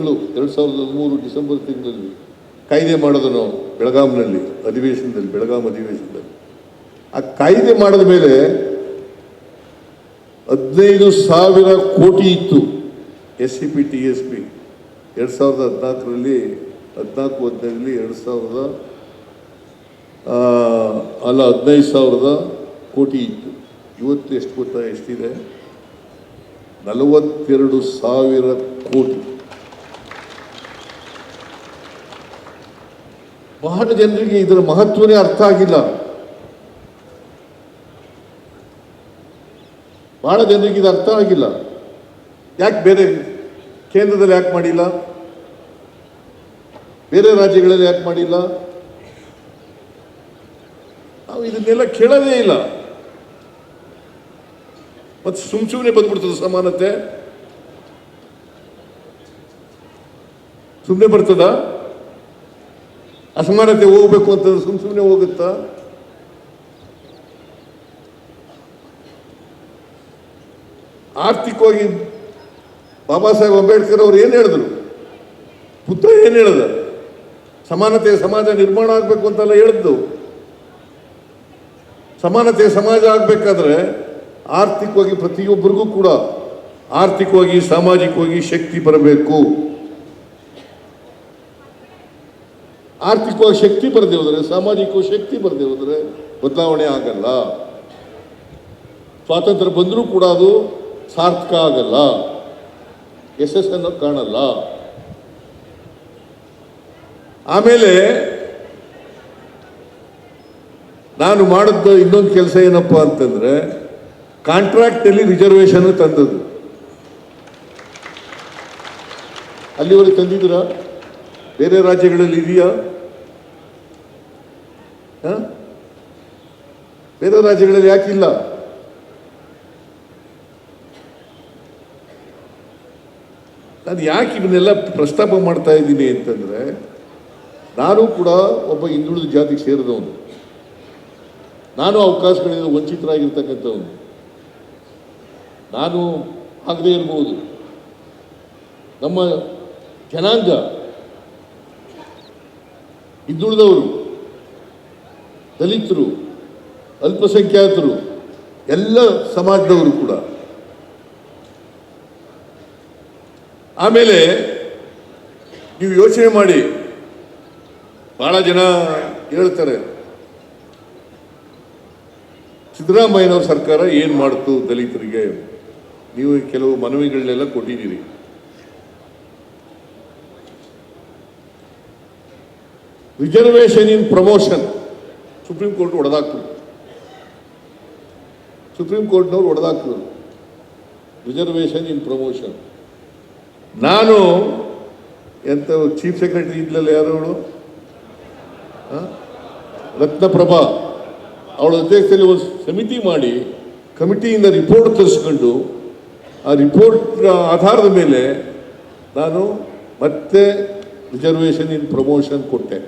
ತಿಂಗಳು 2013 ಡಿಸೆಂಬರ್ ತಿಂಗಳಲ್ಲಿ ಕಾಯ್ದೆ ಮಾಡೋದು ನಾವು ಬೆಳಗಾಂನಲ್ಲಿ ಬೆಳಗಾಂ ಅಧಿವೇಶನದಲ್ಲಿ. ಆ ಕಾಯ್ದೆ ಮಾಡಿದ ಮೇಲೆ 15,000 ಕೋಟಿ ಇತ್ತು SCP TSP 2014ರಲ್ಲಿ 15,000 ಕೋಟಿ ಇತ್ತು. ಇವತ್ತು ಎಷ್ಟು ಗೊತ್ತಾ ಎಷ್ಟಿದೆ? 42,000 ಕೋಟಿ. ಬಹಳ ಜನರಿಗೆ ಇದರ ಮಹತ್ವನೇ ಅರ್ಥ ಆಗಿಲ್ಲ. ಬಹಳ ಜನರಿಗೆ ಇದು ಅರ್ಥ ಆಗಿಲ್ಲ. ಯಾಕೆ ಬೇರೆ ಕೇಂದ್ರದಲ್ಲಿ ಯಾಕೆ ಮಾಡಿಲ್ಲ? ಬೇರೆ ರಾಜ್ಯಗಳಲ್ಲಿ ಯಾಕೆ ಮಾಡಿಲ್ಲ? ನಾವು ಇದನ್ನೆಲ್ಲ ಕೇಳೋದೇ ಇಲ್ಲ. ಮತ್ತೆ ಸುಮ್ಮನೆ ಬಂದ್ಬಿಡ್ತದೆ ಸಮಾನತೆ. ಸುಮ್ಮನೆ ಬರ್ತದ? ಅಸಮಾನತೆ ಹೋಗ್ಬೇಕು ಅಂತಂದ್ರೆ ಸುಮ್ಮನೆ ಹೋಗುತ್ತಾ? ಆರ್ಥಿಕವಾಗಿ ಬಾಬಾ ಸಾಹೇಬ್ ಅಂಬೇಡ್ಕರ್ ಅವರು ಏನು ಹೇಳಿದ್ರು? ಪುತ್ರ ಏನು ಹೇಳಿದ? ಸಮಾನತೆಯ ಸಮಾಜ ನಿರ್ಮಾಣ ಆಗಬೇಕು ಅಂತೆಲ್ಲ ಹೇಳಿದ್ದು. ಸಮಾನತೆಯ ಸಮಾಜ ಆಗಬೇಕಾದ್ರೆ ಆರ್ಥಿಕವಾಗಿ ಪ್ರತಿಯೊಬ್ಬರಿಗೂ ಕೂಡ ಆರ್ಥಿಕವಾಗಿ ಸಾಮಾಜಿಕವಾಗಿ ಶಕ್ತಿ ಬರಬೇಕು. ಆರ್ಥಿಕವಾಗಿ ಶಕ್ತಿ ಬರದೆ ಹೋದರೆ, ಸಾಮಾಜಿಕವಾಗಿ ಶಕ್ತಿ ಬರದೆ ಹೋದರೆ ಬದಲಾವಣೆ ಆಗಲ್ಲ. ಸ್ವಾತಂತ್ರ್ಯ ಬಂದರೂ ಕೂಡ ಅದು ಸಾರ್ಥಕ ಆಗಲ್ಲ, ಯಶಸ್ಸನ್ನು ಕಾಣಲ್ಲ. ಆಮೇಲೆ ನಾನು ಮಾಡಿದ ಇನ್ನೊಂದು ಕೆಲಸ ಏನಪ್ಪ ಅಂತಂದ್ರೆ, ಕಾಂಟ್ರಾಕ್ಟಲ್ಲಿ ರಿಸರ್ವೇಷನ್ ತಂದದ್ದು. ಅಲ್ಲಿವರೆಗೆ ತಂದಿದ್ರ? ಬೇರೆ ರಾಜ್ಯಗಳಲ್ಲಿ ಇದೆಯಾ? ಬೇರೆ ರಾಜ್ಯಗಳಲ್ಲಿ ಯಾಕಿಲ್ಲ? ನಾನು ಯಾಕೆ ಇವನ್ನೆಲ್ಲ ಪ್ರಸ್ತಾಪ ಮಾಡ್ತಾ ಇದ್ದೀನಿ ಅಂತಂದ್ರೆ, ನಾನು ಕೂಡ ಒಬ್ಬ ಹಿಂದುಳಿದ ಜಾತಿಗೆ ಸೇರಿದವನು. ನಾನು ಅವಕಾಶಗಳಿಂದ ವಂಚಿತರಾಗಿರ್ತಕ್ಕಂಥವನು. ನಾನು ಆಗದೇ ಇರ್ಬೋದು. ನಮ್ಮ ಜನಾಂಗ ಹಿಂದುಳಿದವರು, ದಲಿತರು, ಅಲ್ಪಸಂಖ್ಯಾತರು, ಎಲ್ಲ ಸಮಾಜದವರು ಕೂಡ. ಆಮೇಲೆ ನೀವು ಯೋಚನೆ ಮಾಡಿ, ಬಹಳ ಜನ ಹೇಳ್ತಾರೆ ಸಿದ್ದರಾಮಯ್ಯನವ್ರ ಸರ್ಕಾರ ಏನು ಮಾಡ್ತು ದಲಿತರಿಗೆ. ನೀವು ಕೆಲವು ಮನವಿಗಳನ್ನೆಲ್ಲ ಕೊಟ್ಟಿದ್ದೀರಿ. Reservation in promotion supreme court ಹೊಡೆದಾಕ್ತರು. ಸುಪ್ರೀಂ ಕೋರ್ಟ್ನವ್ರು ಹೊಡೆದಾಕ್ತರು ರಿಸರ್ವೇಷನ್ ಇನ್ ಪ್ರಮೋಷನ್. ನಾನು ಎಂತ ಚೀಫ್ ಸೆಕ್ರೆಟರಿ ಇದ್ಲಲ್ಲ, ಯಾರು ಅವಳು, ರತ್ನಪ್ರಭಾ, ಅವಳ ಅಧ್ಯಕ್ಷತೆಯಲ್ಲಿ ಒಂದು ಸಮಿತಿ ಮಾಡಿ ಕಮಿಟಿಯಿಂದ ರಿಪೋರ್ಟ್ ತರಿಸ್ಕೊಂಡು ಆ ರಿಪೋರ್ಟ್ ಆಧಾರದ ಮೇಲೆ ನಾನು ಮತ್ತೆ ರಿಸರ್ವೇಷನ್ ಇನ್ ಪ್ರಮೋಷನ್ ಕೊಟ್ಟೆ.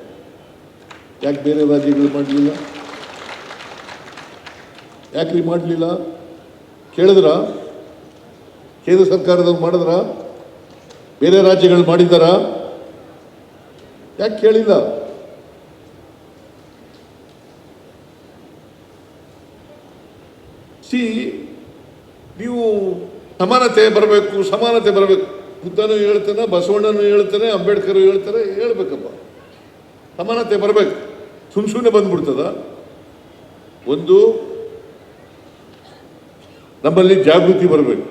ಯಾಕೆ ಬೇರೆ ರಾಜ್ಯಗಳು ಮಾಡಲಿಲ್ಲ? ಯಾಕ್ರಿ ಮಾಡಲಿಲ್ಲ? ಕೇಳಿದ್ರ? ಕೇಂದ್ರ ಸರ್ಕಾರದವ್ರು ಮಾಡಿದ್ರ? ಬೇರೆ ರಾಜ್ಯಗಳು ಮಾಡಿದ್ದಾರ? ಯಾಕೆ ಕೇಳಿಲ್ಲ? ನೀವು ಸಮಾನತೆ ಬರಬೇಕು, ಸಮಾನತೆ ಬರಬೇಕು. ಬುದ್ಧನೂ ಹೇಳ್ತಾನೆ, ಬಸವಣ್ಣನೂ ಹೇಳ್ತಾನೆ, ಅಂಬೇಡ್ಕರ್ ಹೇಳ್ತಾರೆ, ಹೇಳ್ಬೇಕಪ್ಪ ಸಮಾನತೆ ಬರಬೇಕು. ಸುಮ್ಮನೆ ಬಂದ್ಬಿಡ್ತದ? ಒಂದು ನಮ್ಮಲ್ಲಿ ಜಾಗೃತಿ ಬರಬೇಕು.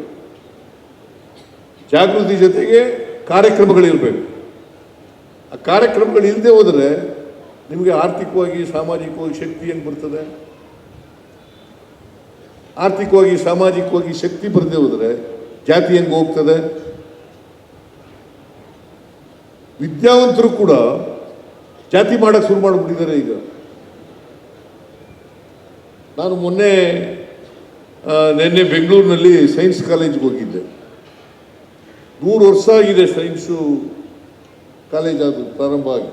ಜಾಗೃತಿ ಜೊತೆಗೆ ಕಾರ್ಯಕ್ರಮಗಳಿರಬೇಕು. ಆ ಕಾರ್ಯಕ್ರಮಗಳು ಇಲ್ಲದೆ ಹೋದರೆ ನಿಮಗೆ ಆರ್ಥಿಕವಾಗಿ ಸಾಮಾಜಿಕವಾಗಿ ಶಕ್ತಿ ಹೆಂಗೆ ಬರ್ತದೆ? ಆರ್ಥಿಕವಾಗಿ ಸಾಮಾಜಿಕವಾಗಿ ಶಕ್ತಿ ಬರದೆ ಹೋದರೆ ಜಾತಿ ಹೆಂಗೆ ಹೋಗ್ತದೆ? ವಿದ್ಯಾವಂತರು ಕೂಡ ಜಾತಿ ಮಾಡಕ್ಕೆ ಶುರು ಮಾಡಿಬಿಟ್ಟಿದ್ದಾರೆ ಈಗ. ನಾನು ನಿನ್ನೆ ಬೆಂಗಳೂರಿನಲ್ಲಿ ಸೈನ್ಸ್ ಕಾಲೇಜ್ಗೆ ಹೋಗಿದ್ದೆ. 100 ವರ್ಷ ಆಗಿದೆ ಸೈನ್ಸು ಕಾಲೇಜ್ ಅದು ಪ್ರಾರಂಭ ಆಗಿ.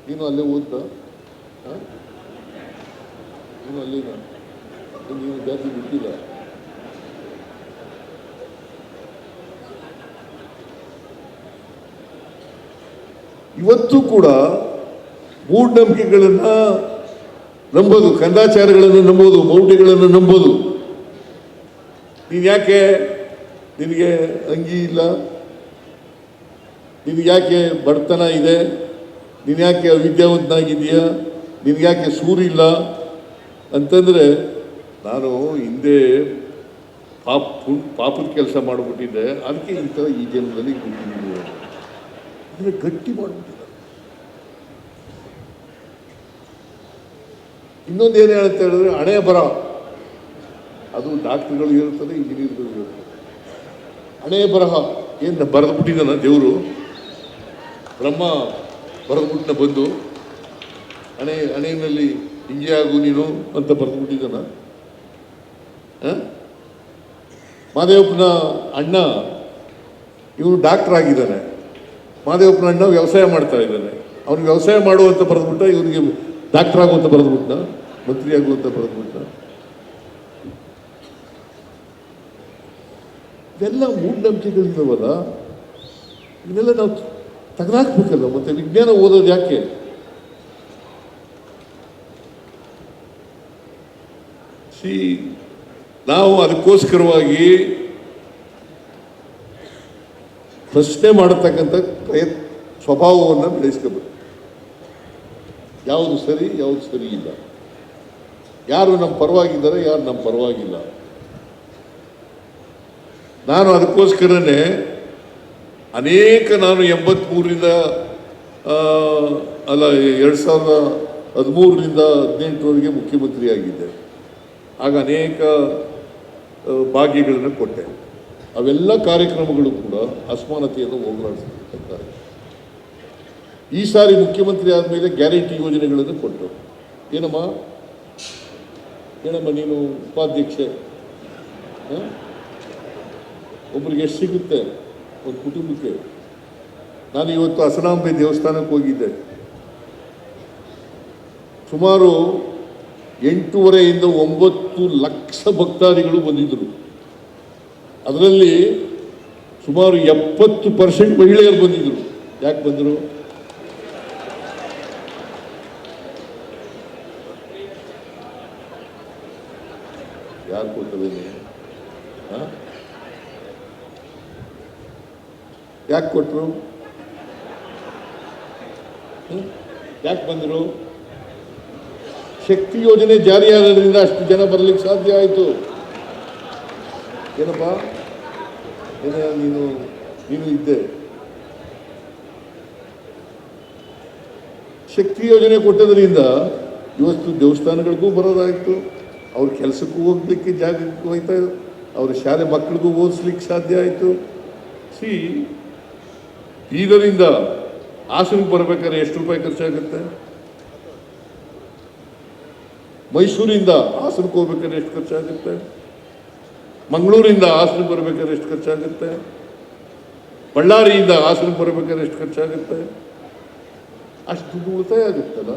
ನೀನು ಅಲ್ಲೇ ಓದ್ತಾ? ನೀನು ಅಲ್ಲಿನ? ನೀನು ಜಾತಿ ಬಿಟ್ಟಿಲ್ಲ. ಇವತ್ತು ಕೂಡ ಮೂಢನಂಬಿಕೆಗಳನ್ನು ನಂಬೋದು, ಕಂದಾಚಾರಗಳನ್ನು ನಂಬೋದು, ಮೌಢ್ಯಗಳನ್ನು ನಂಬೋದು. ನೀನು ಯಾಕೆ, ನಿನಗೆ ಅಂಗಿ ಇಲ್ಲ, ನಿನಗೆ ಯಾಕೆ ಬಡತನ ಇದೆ, ನೀನು ಯಾಕೆ ಅವಿದ್ಯಾವಂತನಾಗಿದೆಯಾ, ನಿನಗೆ ಯಾಕೆ ಸೂರಿಲ್ಲ ಅಂತಂದರೆ, ನಾನು ಹಿಂದೆ ಪಾಪದ ಕೆಲಸ ಮಾಡಿಬಿಟ್ಟಿದ್ದೆ, ಅದಕ್ಕೆ ಈ ಥರ ಈ ಜನ್ಮದಲ್ಲಿ ಹುಟ್ಟಿದ್ದೀನಿ ಅಂದರೆ ಗಟ್ಟಿ ಮಾಡಿಬಿಟ್ಟಿದ್ದೆ. ಇನ್ನೊಂದು ಏನು ಹೇಳ್ತಾ ಹೇಳಿದ್ರೆ ಹಣೆ ಬರ, ಅದು ಡಾಕ್ಟ್ರುಗಳು ಇರುತ್ತದೆ, ಇಂಜಿನಿಯರ್ಗಳು ಇರುತ್ತದೆ. ಹಣೆ ಬರಹ ಏನು ಬರೆದ್ಬಿಟ್ಟಿದ್ದಾನ ದೇವರು, ಬ್ರಹ್ಮ ಬರೆದ್ಬಿಟ್ಟನ ಬಂದು ಹಣೆಯಲ್ಲಿ ಹಿಂಗೆ ಆಗು ನೀನು ಅಂತ ಬರೆದ್ಬಿಟ್ಟಿದ್ದಾನ. ಮಾದೇವಪ್ಪನ ಅಣ್ಣ ಇವನು ಡಾಕ್ಟರ್ ಆಗಿದ್ದಾನೆ, ಮಾದೇವಪ್ಪನ ಅಣ್ಣ ವ್ಯವಸಾಯ ಮಾಡ್ತಾ ಇದ್ದಾನೆ. ಅವ್ನು ವ್ಯವಸಾಯ ಮಾಡುವಂತ ಬರೆದ್ಬಿಟ್ಟ, ಇವನಿಗೆ ಡಾಕ್ಟರ್ ಆಗುವಂತ ಬರೆದ್ಬಿಟ್ಟ, ಮಂತ್ರಿ ಆಗುವಂತ ಬರೆದ್ಬಿಟ್ಟ. ಇವೆಲ್ಲ ಮೂಢನಂಬಿಕೆಗಳಿದ್ದಾವಲ್ಲ, ಇವನ್ನೆಲ್ಲ ನಾವು ತೆಗೆದಾಕ್ಬೇಕಲ್ಲ. ಮತ್ತೆ ವಿಜ್ಞಾನ ಓದೋದು ಯಾಕೆ? ನಾವು ಅದಕ್ಕೋಸ್ಕರವಾಗಿ ಪ್ರಶ್ನೆ ಮಾಡತಕ್ಕಂಥ ಸ್ವಭಾವವನ್ನು ಬೆಳೆಸ್ಕೋಬೇಕು. ಯಾವುದು ಸರಿ, ಯಾವುದು ಸರಿ ಇಲ್ಲ, ಯಾರು ನಮ್ಮ ಪರವಾಗಿದ್ದಾರೆ, ಯಾರು ನಮ್ಮ ಪರವಾಗಿಲ್ಲ. ನಾನು ಅದಕ್ಕೋಸ್ಕರನೇ ನಾನು 83ರಿಂದ 2013ರಿಂದ 18ರವರೆಗೆ ಮುಖ್ಯಮಂತ್ರಿ ಆಗಿದ್ದೆ. ಆಗ ಅನೇಕ ಭಾಗ್ಯಗಳನ್ನು ಕೊಟ್ಟೆ. ಅವೆಲ್ಲ ಕಾರ್ಯಕ್ರಮಗಳು ಕೂಡ ಅಸಮಾನತೆಯನ್ನು ಹೋಗಲಾಡಿಸಬೇಕಾರೆ. ಈ ಸಾರಿ ಮುಖ್ಯಮಂತ್ರಿ ಆದಮೇಲೆ ಗ್ಯಾರಂಟಿ ಯೋಜನೆಗಳನ್ನು ಕೊಟ್ಟರು. ಏನಮ್ಮ ನೀನು ಉಪಾಧ್ಯಕ್ಷೆ, ಒಬ್ಬರಿಗೆ ಎಷ್ಟು ಸಿಗುತ್ತೆ ಒಂದು ಕುಟುಂಬಕ್ಕೆ? ನಾನು ಇವತ್ತು ಹಸನಾಂಬೆ ದೇವಸ್ಥಾನಕ್ಕೆ ಹೋಗಿದ್ದೆ. ಸುಮಾರು 8.5ರಿಂದ 9 ಲಕ್ಷ ಭಕ್ತಾದಿಗಳು ಬಂದಿದ್ದರು. ಅದರಲ್ಲಿ ಸುಮಾರು 70% ಮಹಿಳೆಯರು ಬಂದಿದ್ದರು. ಯಾಕೆ ಬಂದರು? ಯಾರು ಕೊಟ್ಟದೇನೆ? ಯಾಕೆ ಕೊಟ್ಟರು? ಯಾಕೆ ಬಂದರು? ಶಕ್ತಿ ಯೋಜನೆ ಜಾರಿಯಾಗೋದ್ರಿಂದ ಅಷ್ಟು ಜನ ಬರಲಿಕ್ಕೆ ಸಾಧ್ಯ ಆಯಿತು. ಏನಪ್ಪ ನೀನು ಇದ್ದೆ. ಶಕ್ತಿ ಯೋಜನೆ ಕೊಟ್ಟದ್ರಿಂದ ಇವತ್ತು ದೇವಸ್ಥಾನಗಳಿಗೂ ಬರೋದಾಯಿತು, ಅವ್ರ ಕೆಲಸಕ್ಕೂ ಹೋಗ್ಲಿಕ್ಕೆ ಜಾಗಕ್ಕೆ ಹೋಯ್ತಾ, ಅವ್ರ ಶಾಲೆ ಮಕ್ಕಳಿಗೂ ಓದಿಸ್ಲಿಕ್ಕೆ ಸಾಧ್ಯ ಆಯಿತು. ಇದರಿಂದ ಹಾಸನಕ್ಕೆ ಬರಬೇಕಾದ್ರೆ ಎಷ್ಟು ರೂಪಾಯಿ ಖರ್ಚಾಗುತ್ತೆ? ಮೈಸೂರಿಂದ ಹಾಸನಕ್ಕೆ ಹೋಗ್ಬೇಕಾದ್ರೆ ಎಷ್ಟು ಖರ್ಚಾಗುತ್ತೆ? ಮಂಗಳೂರಿಂದ ಹಾಸನಕ್ಕೆ ಬರಬೇಕಾದ್ರೆ ಎಷ್ಟು ಖರ್ಚಾಗುತ್ತೆ? ಬಳ್ಳಾರಿಯಿಂದ ಹಾಸನಕ್ಕೆ ಬರಬೇಕಾದ್ರೆ ಎಷ್ಟು ಖರ್ಚಾಗುತ್ತೆ? ಅಷ್ಟು ದುಡ್ಡು ಉಳಿತಾಯ ಆಗುತ್ತಲ್ಲ.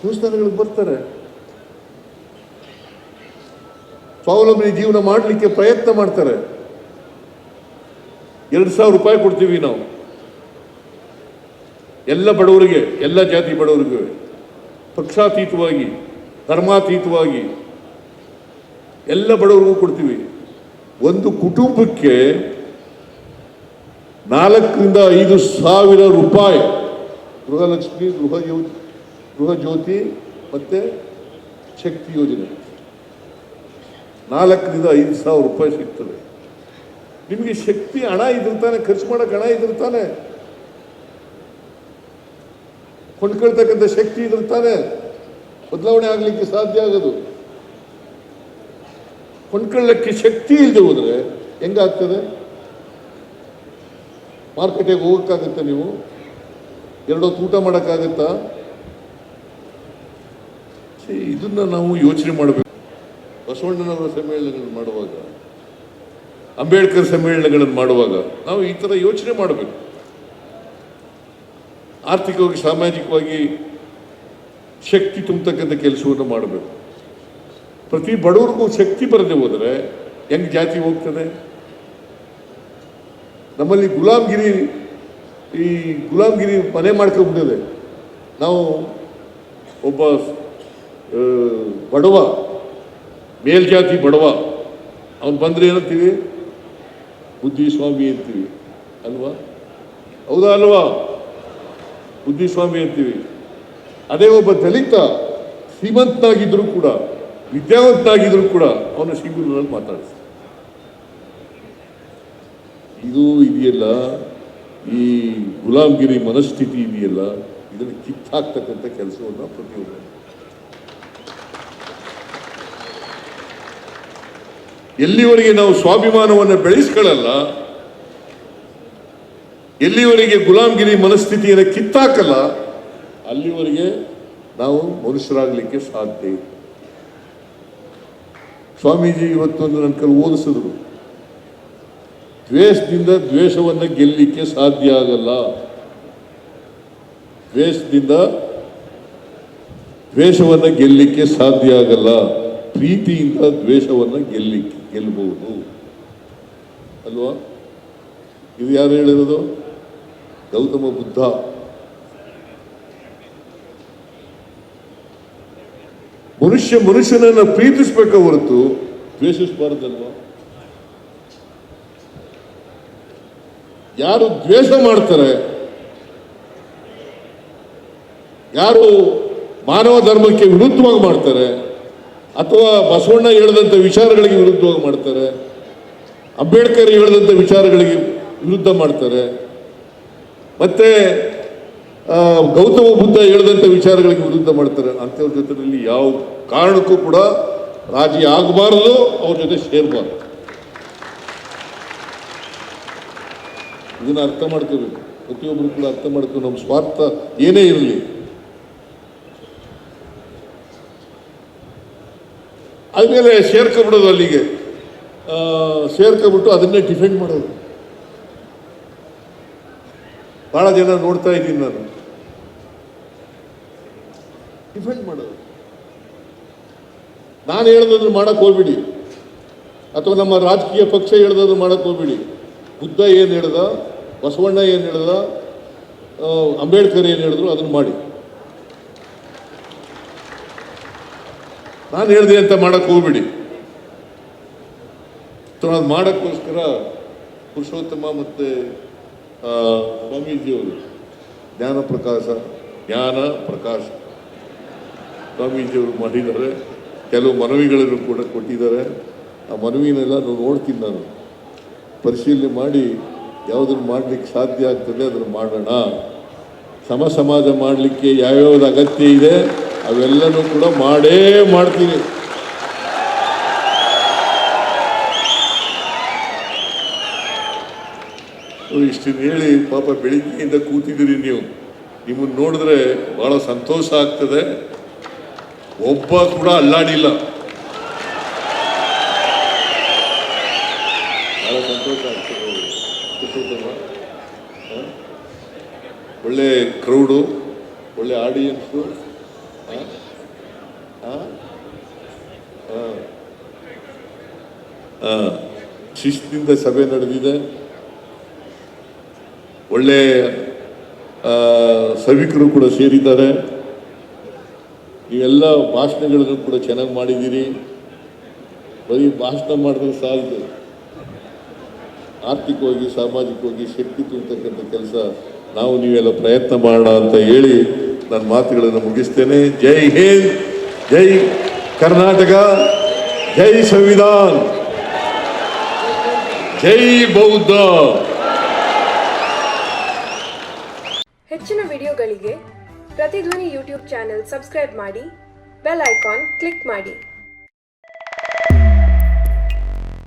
ದೇವಸ್ಥಾನಗಳಿಗೆ ಬರ್ತಾರೆ, ಸ್ವಾವಲಂಬನೆ ಜೀವನ ಮಾಡಲಿಕ್ಕೆ ಪ್ರಯತ್ನ ಮಾಡ್ತಾರೆ. 2,000 ರೂಪಾಯಿ ಕೊಡ್ತೀವಿ ನಾವು ಎಲ್ಲ ಬಡವರಿಗೆ, ಎಲ್ಲ ಜಾತಿ ಬಡವರಿಗೆ, ಪಕ್ಷಾತೀತವಾಗಿ, ಧರ್ಮಾತೀತವಾಗಿ ಎಲ್ಲ ಬಡವರಿಗೂ ಕೊಡ್ತೀವಿ. ಒಂದು ಕುಟುಂಬಕ್ಕೆ 4ರಿಂದ 5 ಸಾವಿರ ರೂಪಾಯಿ ಗೃಹಲಕ್ಷ್ಮಿ, ಗೃಹ ಜ್ಯೋತಿ ಮತ್ತು ಶಕ್ತಿ ಯೋಜನೆ 4ರಿಂದ 5 ಸಾವಿರ ರೂಪಾಯಿ ಸಿಗ್ತದೆ. ನಿಮಗೆ ಶಕ್ತಿ ಹಣ ಇದಿರ್ತಾನೆ, ಖರ್ಚು ಮಾಡೋಕೆ ಹಣ ಇದಿರ್ತಾನೆ, ಕೊಂಡ್ಕೊಳ್ತಕ್ಕಂಥ ಶಕ್ತಿ ಇದಿರ್ತಾನೆ, ಬದಲಾವಣೆ ಆಗಲಿಕ್ಕೆ ಸಾಧ್ಯ ಆಗೋದು. ಕೊಂಡ್ಕೊಳ್ಳಕ್ಕೆ ಶಕ್ತಿ ಇಲ್ಲದೆ ಹೋದರೆ ಹೆಂಗಾಗ್ತದೆ? ಮಾರ್ಕೆಟಿಗೆ ಹೋಗೋಕ್ಕಾಗತ್ತೆ? ನೀವು 2 ಹೊತ್ತು ಊಟ ಮಾಡೋಕ್ಕಾಗತ್ತಾ? ಇದನ್ನ ನಾವು ಯೋಚನೆ ಮಾಡಬೇಕು. ಬಸವಣ್ಣನವರ ಸಮ್ಮೇಳನಗಳನ್ನು ಮಾಡುವಾಗ, ಅಂಬೇಡ್ಕರ್ ಸಮ್ಮೇಳನಗಳನ್ನು ಮಾಡುವಾಗ ನಾವು ಈ ಥರ ಯೋಚನೆ ಮಾಡಬೇಕು. ಆರ್ಥಿಕವಾಗಿ, ಸಾಮಾಜಿಕವಾಗಿ ಶಕ್ತಿ ತುಂಬತಕ್ಕಂಥ ಕೆಲಸವನ್ನು ಮಾಡಬೇಕು. ಪ್ರತಿ ಬಡವರಿಗೂ ಶಕ್ತಿ ಬರದೆ ಹೋದರೆ ಹೆಂಗೆ ಜಾತಿ ಹೋಗ್ತದೆ? ನಮ್ಮಲ್ಲಿ ಗುಲಾಮ್ಗಿರಿ ಈ ಗುಲಾಮ್ಗಿರಿ ಮನೆ ಮಾಡ್ಕೊಂಡ್ಬಿಟ್ಟಿದೆ. ನಾವು ಒಬ್ಬ ಬಡವ, ಮೇಲ್ಜಾತಿ ಬಡವ, ಅವನು ಬಂದರೆ ಏನಂತೀವಿ? ಬುದ್ಧಿಸ್ವಾಮಿ ಅಂತೀವಿ ಅಲ್ವಾ? ಹೌದಾ ಅಲ್ವಾ? ಬುದ್ಧಿಸ್ವಾಮಿ ಅಂತೀವಿ. ಅದೇ ಒಬ್ಬ ದಲಿತ ಶ್ರೀಮಂತನಾಗಿದ್ದರೂ ಕೂಡ, ವಿದ್ಯಾವಂತನಾಗಿದ್ದರೂ ಕೂಡ ಅವನ ಶಿಬಿರದಲ್ಲಿ ಮಾತಾಡಿಸ್ತಾರೆ. ಇದು ಇದೆಯಲ್ಲ, ಈ ಗುಲಾಮ್ಗಿರಿ ಮನಸ್ಥಿತಿ ಇದೆಯಲ್ಲ, ಇದನ್ನು ಕಿತ್ತಾಕ್ತಕ್ಕಂಥ ಕೆಲಸವನ್ನು ಪ್ರತಿಯೊಬ್ಬರು. ಎಲ್ಲಿವರೆಗೆ ನಾವು ಸ್ವಾಭಿಮಾನವನ್ನು ಬೆಳೆಸ್ಕೊಳ್ಳಲ್ಲ, ಎಲ್ಲಿವರೆಗೆ ಗುಲಾಮ್ಗಿರಿ ಮನಸ್ಥಿತಿಯನ್ನು ಕಿತ್ತಾಕಲ್ಲ, ಅಲ್ಲಿವರೆಗೆ ನಾವು ಮನುಷ್ಯರಾಗಲಿಕ್ಕೆ ಸಾಧ್ಯ ಇಲ್ಲ. ಸ್ವಾಮೀಜಿ ಇವತ್ತೊಂದು ನನ್ನ ಕೈಲಿ ಓದಿಸಿದ್ರು, ದ್ವೇಷದಿಂದ ದ್ವೇಷವನ್ನು ಗೆಲ್ಲಲಿಕ್ಕೆ ಸಾಧ್ಯ ಆಗಲ್ಲ. ದ್ವೇಷದಿಂದ ದ್ವೇಷವನ್ನು ಗೆಲ್ಲಲಿಕ್ಕೆ ಸಾಧ್ಯ ಆಗಲ್ಲ, ಪ್ರೀತಿಯಿಂದ ದ್ವೇಷವನ್ನು ಗೆಲ್ಲಬಹುದು ಅಲ್ವಾ? ಇದು ಯಾರು ಹೇಳಿರೋದು? ಗೌತಮ ಬುದ್ಧ. ಮನುಷ್ಯನನ್ನು ಪ್ರೀತಿಸಬೇಕ ಹೊರತು ದ್ವೇಷಿಸಬಾರದಲ್ವಾ? ಯಾರು ದ್ವೇಷ ಮಾಡ್ತಾರೆ, ಯಾರು ಮಾನವ ಧರ್ಮಕ್ಕೆ ವಿರುದ್ಧವಾಗಿ ಮಾಡ್ತಾರೆ, ಅಥವಾ ಬಸವಣ್ಣ ಹೇಳಿದಂಥ ವಿಚಾರಗಳಿಗೆ ವಿರುದ್ಧವಾಗಿ ಮಾಡ್ತಾರೆ, ಅಂಬೇಡ್ಕರ್ ಹೇಳಿದಂಥ ವಿಚಾರಗಳಿಗೆ ವಿರುದ್ಧ ಮಾಡ್ತಾರೆ, ಮತ್ತೆ ಗೌತಮ ಬುದ್ಧ ಹೇಳಿದಂಥ ವಿಚಾರಗಳಿಗೆ ವಿರುದ್ಧ ಮಾಡ್ತಾರೆ, ಅಂಥವ್ರ ಜೊತೆಯಲ್ಲಿ ಯಾವ ಕಾರಣಕ್ಕೂ ಕೂಡ ರಾಜಿ ಆಗಬಾರದು, ಅವ್ರ ಜೊತೆ ಸೇರಬಾರ್ದು. ಇದನ್ನು ಅರ್ಥ ಮಾಡ್ಕೋಬೇಕು, ಪ್ರತಿಯೊಬ್ಬರು ಕೂಡ ಅರ್ಥ ಮಾಡ್ಕೊಂಡು ನಮ್ಮ ಸ್ವಾರ್ಥ ಏನೇ ಇರಲಿ, ಆದಮೇಲೆ ಸೇರ್ಕೊಬಿಡೋದು, ಅಲ್ಲಿಗೆ ಸೇರ್ಕೊಬಿಟ್ಟು ಅದನ್ನೇ ಡಿಫೆಂಡ್ ಮಾಡೋದು. ಭಾಳ ಜನ ನೋಡ್ತಾ ಇದ್ದೀನಿ ನಾನು, ಡಿಫೆಂಡ್ ಮಾಡೋದು. ನಾನು ಹೇಳ್ದನ್ನು ಮಾಡಕ್ಕೆ ಹೋಗ್ಬಿಡಿ, ಅಥವಾ ನಮ್ಮ ರಾಜಕೀಯ ಪಕ್ಷ ಹೇಳ್ದನ್ನು ಮಾಡಕ್ಕೆ ಹೋಗ್ಬಿಡಿ. ಬುದ್ಧ ಏನು ಹೇಳ್ದ, ಬಸವಣ್ಣ ಏನು ಹೇಳ್ದ, ಅಂಬೇಡ್ಕರ್ ಏನು ಹೇಳಿದ್ರು ಅದನ್ನು ಮಾಡಿ. ನಾನು ಹೇಳಿದೆ ಅಂತ ಮಾಡಕ್ಕೆ ಹೋಗ್ಬಿಡಿ. ಅದು ಮಾಡೋಕ್ಕೋಸ್ಕರ ಪುರುಷೋತ್ತಮ ಮತ್ತು ಸ್ವಾಮೀಜಿಯವರು ಜ್ಞಾನ ಪ್ರಕಾಶ ಸ್ವಾಮೀಜಿಯವರು ಮಾಡಿದ್ದಾರೆ. ಕೆಲವು ಮನವಿಗಳನ್ನು ಕೂಡ ಕೊಟ್ಟಿದ್ದಾರೆ. ಆ ಮನವಿನೆಲ್ಲ ನೋಡ್ತೀನಿ ನಾನು, ಪರಿಶೀಲನೆ ಮಾಡಿ ಯಾವುದನ್ನು ಮಾಡಲಿಕ್ಕೆ ಸಾಧ್ಯ ಆಗ್ತದೆ ಅದನ್ನು ಮಾಡೋಣ. ಸಮಾಜ ಮಾಡಲಿಕ್ಕೆ ಯಾವ್ಯಾವ್ದು ಅಗತ್ಯ ಇದೆ ಅವೆಲ್ಲನೂ ಕೂಡ ಮಾಡ್ತೀನಿ. ಇಷ್ಟನ್ನು ಹೇಳಿ ಪಾಪ ಬೆಳಿಗ್ಗೆಯಿಂದ ಕೂತಿದ್ದೀರಿ ನೀವು. ನಿಮ್ಮನ್ನು ನೋಡಿದ್ರೆ ಭಾಳ ಸಂತೋಷ ಆಗ್ತದೆ. ಒಬ್ಬ ಕೂಡ ಅಲ್ಲಾಡಿಲ್ಲ. ಭಾಳ ಸಂತೋಷ ಆಗ್ತದೆ. ಒಳ್ಳೆ ಕ್ರೌಡು, ಒಳ್ಳೆ ಆಡಿಯನ್ಸು, ಶಿಸ್ತಿನಿಂದ ಸಭೆ ನಡೆದಿದೆ. ಒಳ್ಳೆ ಸಭಿಕರು ಕೂಡ ಸೇರಿದ್ದಾರೆ. ನೀವೆಲ್ಲ ಭಾಷಣಗಳನ್ನು ಕೂಡ ಚೆನ್ನಾಗಿ ಮಾಡಿದ್ದೀರಿ. ಬರೀ ಭಾಷಣ ಮಾಡಿದ್ರೆ ಸಾಲದು, ಆರ್ಥಿಕವಾಗಿ ಸಾಮಾಜಿಕವಾಗಿ ಶಕ್ತಿ ತುಂಬತಕ್ಕಂಥ ಕೆಲಸ ನಾವು ನೀವೆಲ್ಲ ಪ್ರಯತ್ನ ಮಾಡೋಣ ಅಂತ ಹೇಳಿ ನನ್ನ ಮಾತುಗಳನ್ನು ಮುಗಿಸ್ತೇನೆ. ಜೈ ಹಿಂದ್, ಜೈ ಕರ್ನಾಟಕ, ಜೈ ಸಂವಿಧಾನ, ಜೈ ಬೌದ್ಧ. ಹೆಚ್ಚಿನ ವಿಡಿಯೋಗಳಿಗೆ ಪ್ರತಿಧ್ವನಿ ಯೂಟ್ಯೂಬ್ ಚಾನೆಲ್ ಸಬ್ಸ್ಕ್ರೈಬ್ ಮಾಡಿ, ಬೆಲ್ ಐಕಾನ್ ಕ್ಲಿಕ್ ಮಾಡಿ.